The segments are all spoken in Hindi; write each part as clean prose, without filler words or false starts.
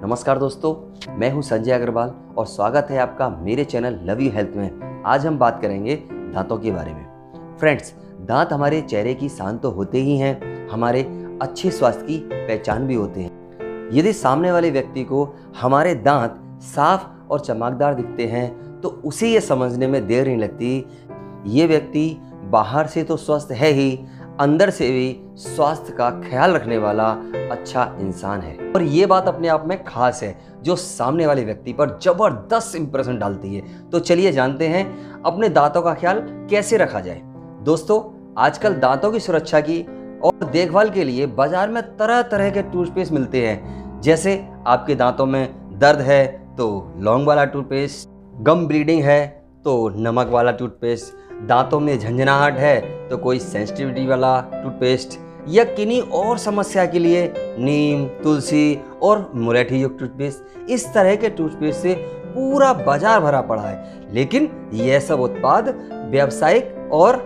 नमस्कार दोस्तों, मैं हूं संजय अग्रवाल और स्वागत है आपका मेरे चैनल लव यू हेल्थ में। आज हम बात करेंगे दांतों के बारे में। फ्रेंड्स, दांत हमारे चेहरे की शान तो होते ही हैं, हमारे अच्छे स्वास्थ्य की पहचान भी होते हैं। यदि सामने वाले व्यक्ति को हमारे दांत साफ और चमकदार दिखते हैं तो उसे ये समझने में देर नहीं लगती ये व्यक्ति बाहर से तो स्वस्थ है ही, अंदर से भी स्वास्थ्य का ख्याल रखने वाला अच्छा इंसान है। और ये बात अपने आप में खास है जो सामने वाले व्यक्ति पर जबरदस्त इंप्रेशन डालती है। तो चलिए जानते हैं अपने दांतों का ख्याल कैसे रखा जाए। दोस्तों, आजकल दांतों की सुरक्षा की और देखभाल के लिए बाजार में तरह तरह के टूथपेस्ट मिलते हैं। जैसे आपके दांतों में दर्द है तो लौंग वाला टूथपेस्ट, गम ब्लीडिंग है तो नमक वाला टूथपेस्ट, दांतों में झंझनाहट है तो कोई सेंसिटिविटी वाला टूथपेस्ट, या किन्हीं और समस्या के लिए नीम, तुलसी और मुलेठी युक्त टूथपेस्ट। इस तरह के टूथपेस्ट से पूरा बाजार भरा पड़ा है, लेकिन यह सब उत्पाद व्यावसायिक और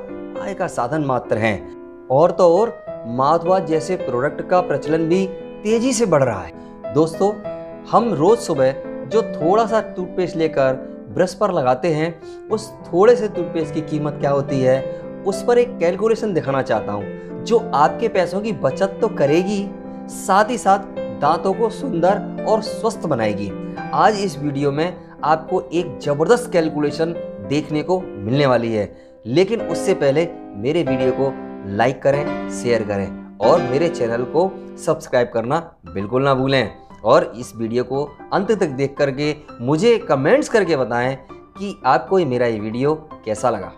आय का साधन मात्र हैं। और तो और माउथवॉश जैसे प्रोडक्ट का प्रचलन भी तेजी से बढ़ रहा है। दोस्तों, हम रोज सुबह जो थोड़ा सा टूथपेस्ट लेकर ब्रश पर लगाते हैं, उस थोड़े से टूथपेस्ट की कीमत क्या होती है उस पर एक कैलकुलेशन दिखाना चाहता हूं, जो आपके पैसों की बचत तो करेगी, साथ ही साथ दांतों को सुंदर और स्वस्थ बनाएगी। आज इस वीडियो में आपको एक जबरदस्त कैलकुलेशन देखने को मिलने वाली है, लेकिन उससे पहले मेरे वीडियो को लाइक करें, शेयर करें और मेरे चैनल को सब्सक्राइब करना बिल्कुल ना भूलें। और इस वीडियो को अंत तक देख करके मुझे कमेंट्स करके बताएं कि आपको मेरा ये वीडियो कैसा लगा।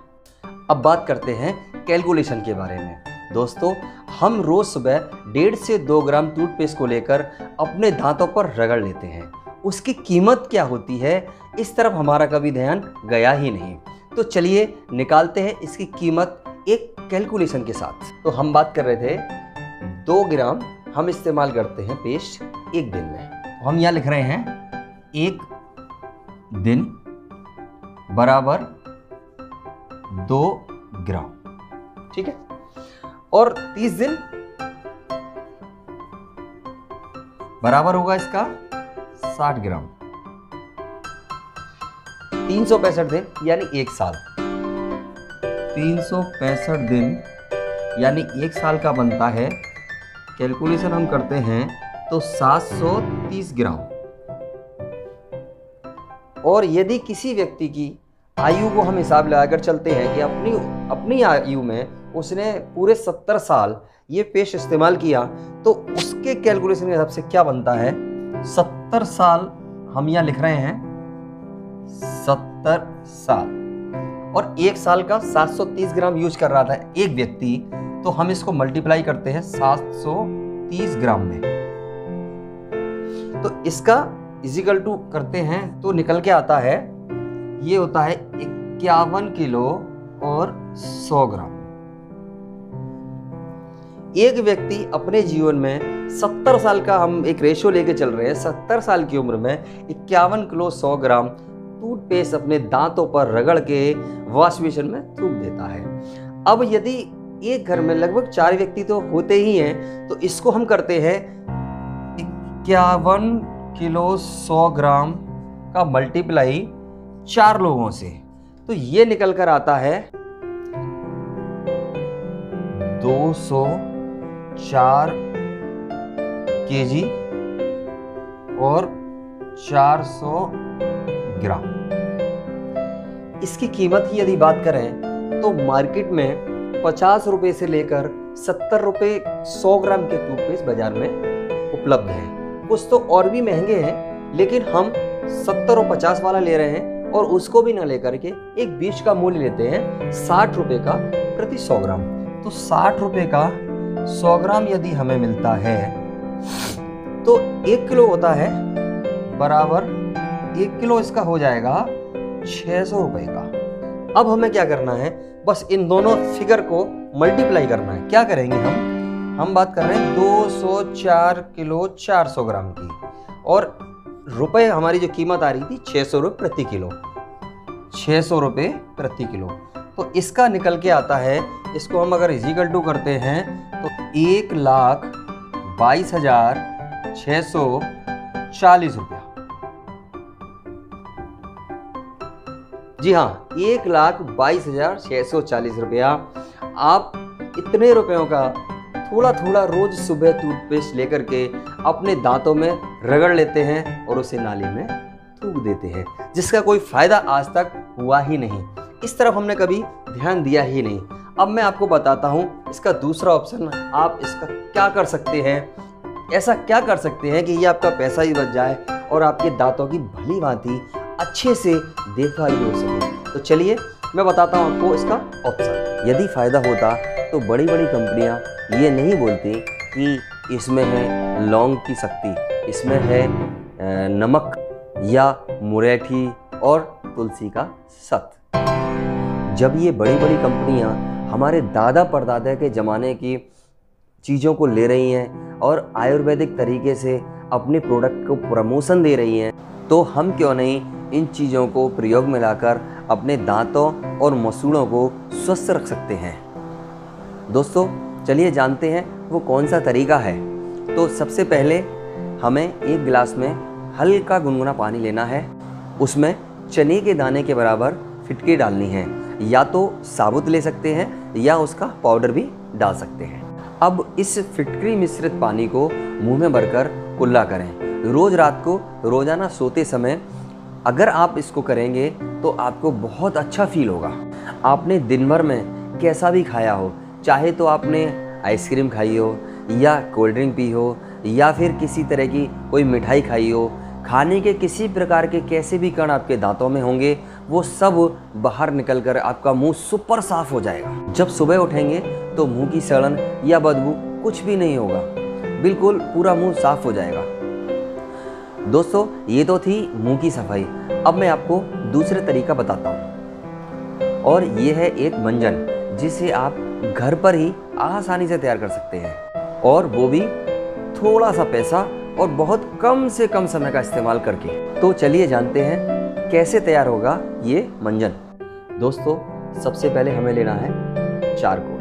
अब बात करते हैं कैलकुलेशन के बारे में। दोस्तों, हम रोज सुबह 1.5 से 2 ग्राम टूथपेस्ट को लेकर अपने दांतों पर रगड़ लेते हैं। उसकी कीमत क्या होती है इस तरफ हमारा कभी ध्यान गया ही नहीं। तो चलिए निकालते हैं इसकी कीमत एक कैलकुलेशन के साथ। तो हम बात कर रहे थे 2 ग्राम हम इस्तेमाल करते हैं पेस्ट एक दिन में। तो हम यहाँ लिख रहे हैं 1 दिन बराबर 2 ग्राम, ठीक है। और 30 दिन बराबर होगा इसका 60 ग्राम। 365 दिन यानी 1 साल। 365 दिन यानी 1 साल का बनता है। कैलकुलेशन हम करते हैं तो 730 ग्राम। और यदि किसी व्यक्ति की आयु को हम हिसाब लगाकर चलते हैं कि अपनी आयु में उसने पूरे 70 साल ये पेस्ट इस्तेमाल किया, तो उसके कैलकुलेशन के हिसाब से क्या बनता है। 70 साल हम यहाँ लिख रहे हैं, 70 साल और 1 साल का 730 ग्राम यूज कर रहा था एक व्यक्ति, तो हम इसको मल्टीप्लाई करते हैं 730 ग्राम में। तो इसका इजिकल टू करते हैं तो निकल के आता है, ये होता है 51 किलो और 100 ग्राम। एक व्यक्ति अपने जीवन में 70 साल का हम एक रेशियो लेके चल रहे हैं, 70 साल की उम्र में 51 किलो 100 ग्राम टूथपेस्ट अपने दांतों पर रगड़ के वॉश बेसिन में थूक देता है। अब यदि एक घर में लगभग 4 व्यक्ति तो होते ही हैं, तो इसको हम करते हैं 51 किलो 100 ग्राम का मल्टीप्लाई 4 लोगों से, तो ये निकल कर आता है 204 केजी और 400 ग्राम। इसकी कीमत की यदि बात करें तो मार्केट में 50 रुपए से लेकर 70 रुपए 100 ग्राम के टूथपेस्ट बाजार में उपलब्ध हैं। कुछ तो और भी महंगे हैं, लेकिन हम 70 और 50 वाला ले रहे हैं और उसको भी ना लेकर के एक बीच का मूल्य लेते हैं 60 रुपए का प्रति 100 ग्राम। तो 60 रुपए का 100 ग्राम यदि हमें मिलता है तो 1 किलो होता है बराबर 1 किलो इसका हो जाएगा 600 रुपए का। अब हमें क्या करना है, बस इन दोनों फिगर को मल्टीप्लाई करना है। क्या करेंगे हम बात कर रहे हैं 204 किलो 400 ग्राम की, और रुपए हमारी जो कीमत आ रही थी 600 रुपये प्रति किलो, 600 रुपये प्रति किलो। तो इसका निकल के आता है, इसको हम अगर इजिकल टू करते हैं तो 1,22,600 40 रुपया। जी हाँ, 1,22,640 रुपया। आप इतने रुपयों का थोड़ा थोड़ा रोज सुबह टूथपेस्ट लेकर के अपने दांतों में रगड़ लेते हैं और उसे नाली में थूक देते हैं, जिसका कोई फायदा आज तक हुआ ही नहीं। इस तरफ हमने कभी ध्यान दिया ही नहीं। अब मैं आपको बताता हूँ इसका दूसरा ऑप्शन। आप इसका क्या कर सकते हैं, ऐसा क्या कर सकते हैं कि ये आपका पैसा ही बच जाए और आपके दांतों की भली भांति अच्छे से देखभाल भी हो सके। तो चलिए मैं बताता हूँ आपको इसका ऑप्शन। यदि फ़ायदा होता तो बड़ी बड़ी कंपनियाँ ये नहीं बोलती कि इसमें है लौंग की शक्ति, इसमें है नमक या मुरेठी और तुलसी का सत्व। जब ये बड़ी बड़ी कंपनियाँ हमारे दादा परदादा के ज़माने की चीज़ों को ले रही हैं और आयुर्वेदिक तरीके से अपने प्रोडक्ट को प्रमोशन दे रही हैं, तो हम क्यों नहीं इन चीज़ों को प्रयोग में लाकर अपने दांतों और मसूड़ों को स्वस्थ रख सकते हैं। दोस्तों चलिए जानते हैं वो कौन सा तरीका है। तो सबसे पहले हमें एक गिलास में हल्का गुनगुना पानी लेना है। उसमें चने के दाने के बराबर फिटकी डालनी है, या तो साबुत ले सकते हैं या उसका पाउडर भी डाल सकते हैं। अब इस फिटकरी मिश्रित पानी को मुंह में भरकर कुल्ला करें। रोज़ रात को रोज़ाना सोते समय अगर आप इसको करेंगे तो आपको बहुत अच्छा फील होगा। आपने दिन भर में कैसा भी खाया हो, चाहे तो आपने आइसक्रीम खाई हो या कोल्ड ड्रिंक पी हो या फिर किसी तरह की कोई मिठाई खाई हो, खाने के किसी प्रकार के कैसे भी कण आपके दांतों में होंगे वो सब बाहर निकलकर आपका मुंह सुपर साफ हो जाएगा। जब सुबह उठेंगे तो मुंह की सड़न या बदबू कुछ भी नहीं होगा, बिल्कुल पूरा मुंह साफ हो जाएगा। दोस्तों ये तो थी मुंह की सफाई। अब मैं आपको दूसरे तरीका बताता हूँ, और ये है एक मंजन जिसे आप घर पर ही आसानी से तैयार कर सकते हैं, और वो भी थोड़ा सा पैसा और बहुत कम से कम समय का इस्तेमाल करके। तो चलिए जानते हैं कैसे तैयार होगा ये मंजन। दोस्तों सबसे पहले हमें लेना है चारकोल।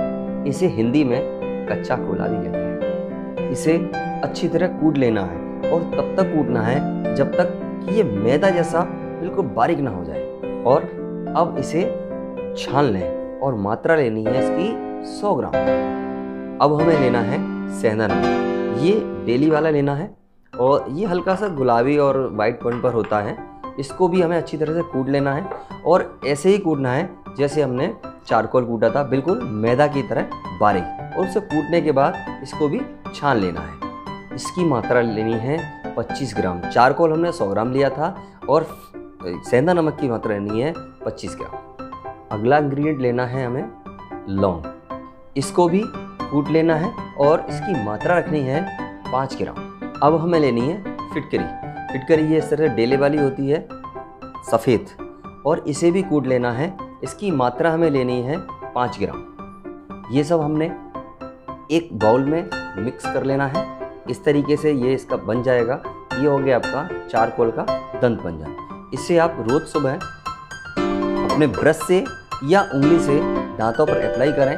इसे हिंदी में कच्चा कोला भी कहते हैं। इसे अच्छी तरह कूट लेना है और तब तक कूटना है जब तक कि ये मैदा जैसा बिल्कुल बारीक ना हो जाए। और अब इसे छान लें और मात्रा लेनी है इसकी 100 ग्राम। अब हमें लेना है सेंधा नमक। ये डेली वाला लेना है और ये हल्का सा गुलाबी और वाइट पॉइंट पर होता है। इसको भी हमें अच्छी तरह से कूट लेना है और ऐसे ही कूटना है जैसे हमने चारकोल कूटा था, बिल्कुल मैदा की तरह बारीक। और उसे कूटने के बाद इसको भी छान लेना है। इसकी मात्रा लेनी है 25 ग्राम। चारकोल हमने 100 ग्राम लिया था और सेंधा नमक की मात्रा लेनी है 25 ग्राम। अगला इंग्रेडिएंट लेना है हमें लौंग। इसको भी कूट लेना है और इसकी मात्रा रखनी है 5 ग्राम। अब हमें लेनी है फिटकरी। फिटकरी ये इस तरह डेले वाली होती है, सफ़ेद, और इसे भी कूट लेना है। इसकी मात्रा हमें लेनी है 5 ग्राम। ये सब हमने एक बाउल में मिक्स कर लेना है। इस तरीके से ये इसका बन जाएगा। ये हो गया आपका चारकोल का दंत मंजन। इसे आप रोज़ सुबह अपने ब्रश से या उंगली से दांतों पर अप्लाई करें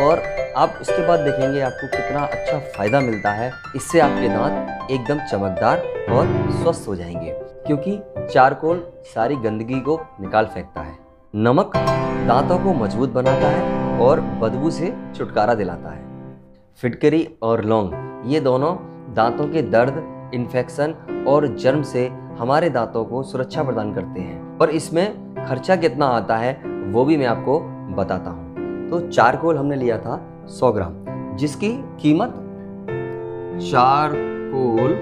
और आप इसके बाद देखेंगे आपको कितना अच्छा फ़ायदा मिलता है। इससे आपके दांत एकदम चमकदार और स्वस्थ हो जाएंगे, क्योंकि चारकोल सारी गंदगी को निकाल फेंकता है। नमक दांतों को मजबूत बनाता है और बदबू से छुटकारा दिलाता है। फिटकरी और लौंग ये दोनों दांतों के दर्द, इन्फेक्शन और जर्म से हमारे दांतों को सुरक्षा प्रदान करते हैं। और इसमें खर्चा कितना आता है वो भी मैं आपको बताता हूँ। तो चारकोल हमने लिया था 100 ग्राम, जिसकी कीमत चारकोल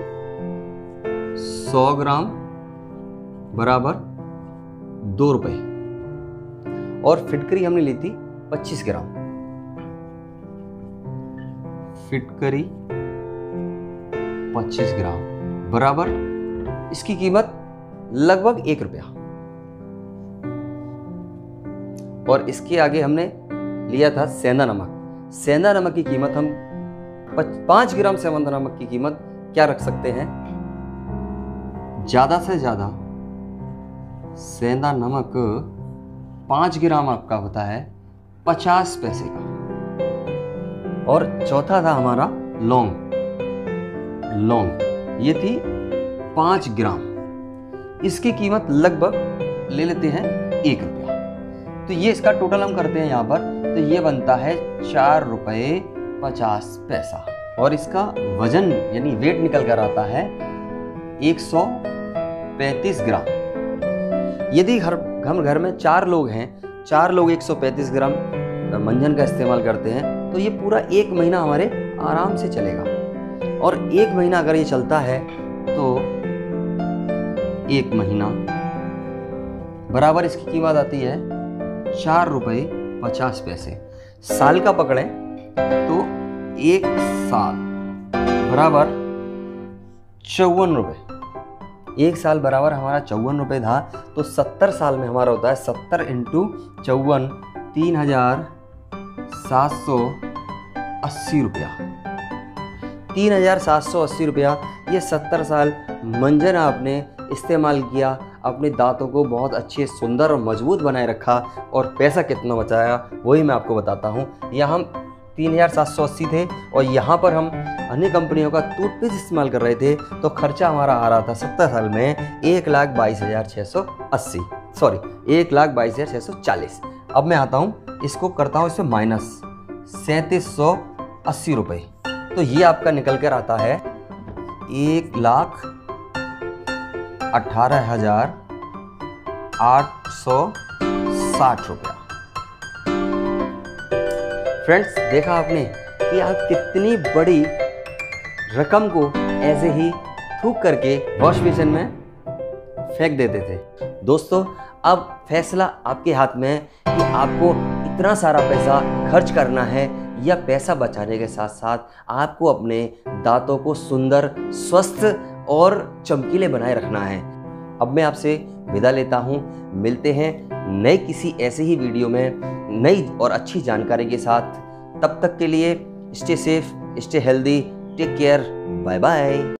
100 ग्राम बराबर 2 रुपये। और फिटकरी हमने ली थी 25 ग्राम। फिटकरी 25 ग्राम बराबर इसकी कीमत लगभग 1 रुपया। और इसके आगे हमने लिया था सेंधा नमक। सेंधा नमक की कीमत हम 5 ग्राम सेंधा नमक की कीमत क्या रख सकते हैं, ज़्यादा से ज़्यादा सेंधा नमक 5 ग्राम आपका होता है 50 पैसे का। और चौथा था हमारा लौंग। लौंग ये थी 5 ग्राम, इसकी कीमत लगभग ले लेते हैं 1 रुपया। तो ये इसका टोटल हम करते हैं यहाँ पर, तो ये बनता है 4 रुपये 50 पैसा। और इसका वजन यानी वेट निकल कर आता है 135 ग्राम। यदि हम घर में 4 लोग हैं, 4 लोग 135 ग्राम मंजन का इस्तेमाल करते हैं, तो ये पूरा 1 महीना हमारे आराम से चलेगा। और 1 महीना अगर ये चलता है तो 1 महीना बराबर इसकी कीमत आती है 4 रुपये 50 पैसे। साल का पकड़ें तो 1 साल बराबर 54 रुपये। 1 साल बराबर हमारा 54 रुपये था, तो 70 साल में हमारा होता है 70 इंटू 54 3,780 रुपया। 3,780 रुपया। ये 70 साल मंजन आपने इस्तेमाल किया, अपने दांतों को बहुत अच्छे, सुंदर और मजबूत बनाए रखा, और पैसा कितना बचाया वही मैं आपको बताता हूँ। यहाँ हम 3,780 थे और यहाँ पर हम अन्य कंपनियों का टूथपेस्ट इस्तेमाल कर रहे थे, तो खर्चा हमारा आ रहा था 70 साल में 1,22,680, सॉरी 1,22,640। अब मैं आता हूँ, इसको करता हूँ इसमें माइनस 3,780 रुपये, तो ये आपका निकल कर आता है 1,18,860 रुपया। फ्रेंड्स, देखा आपने कि आप कितनी बड़ी रकम को ऐसे ही थूक करके वॉश बेसिन में फेंक देते थे। दोस्तों, अब फैसला आपके हाथ में है कि आपको इतना सारा पैसा खर्च करना है या पैसा बचाने के साथ साथ आपको अपने दांतों को सुंदर, स्वस्थ और चमकीले बनाए रखना है। अब मैं आपसे विदा लेता हूँ। मिलते हैं नए किसी ऐसे ही वीडियो में नई और अच्छी जानकारी के साथ। तब तक के लिए stay safe, stay healthy, take care, bye bye.